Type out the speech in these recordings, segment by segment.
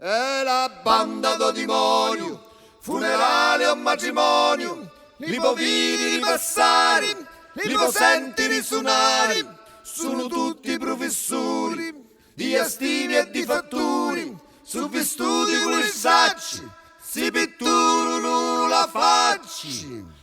È la banda do demonio, funerale o matrimonio, li poveri ripassari, li posenti risuonari, sono tutti professori di estivi e di fatturi, su vestuti con i sacci, si pitturano la faccia.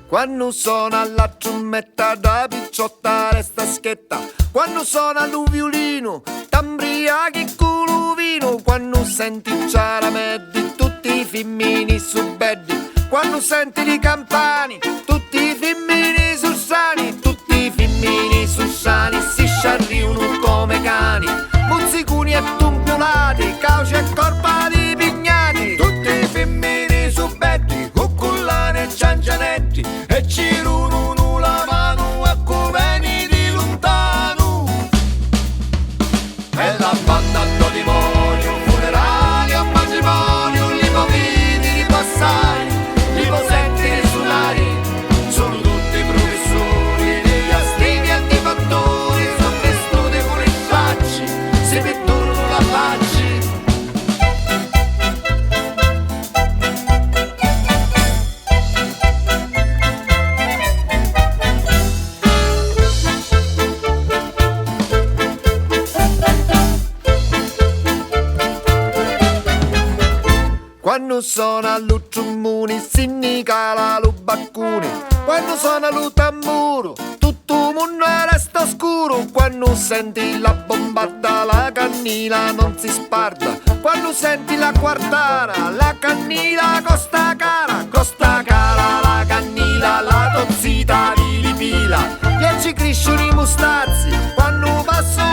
Quando suona la trombetta da picciotta resta schietta, quando suona il violino t'ambriachi con il vino, quando senti ciarameddi tutti i femmini su beddi, quando senti i campani tutti i femmini su sani, tutti i femmini su sani si sciarriano come cani, mozzicuni e tumulati, cauci e corpa di pignati, tutti i femmini su beddi, coccollane e ciancianetti, e ci rununu la mano a coveni di lontano. È la banda do demonio, funerali o matrimonio, li poveri ripassari, li posenti risuonari, sono tutti professori di astivi e di fattori, sono vestuti con i sacci, si pitturano la faccia. Quando suona lo trombone si cala lo baccone, quando suona lo tamburo tutto il mondo resta scuro, quando senti la bombarda la cannila non si sparda, quando senti la quartara la cannila costa cara la cannila, la tozzita di lipila, e ci crescono i mustazzi quando passo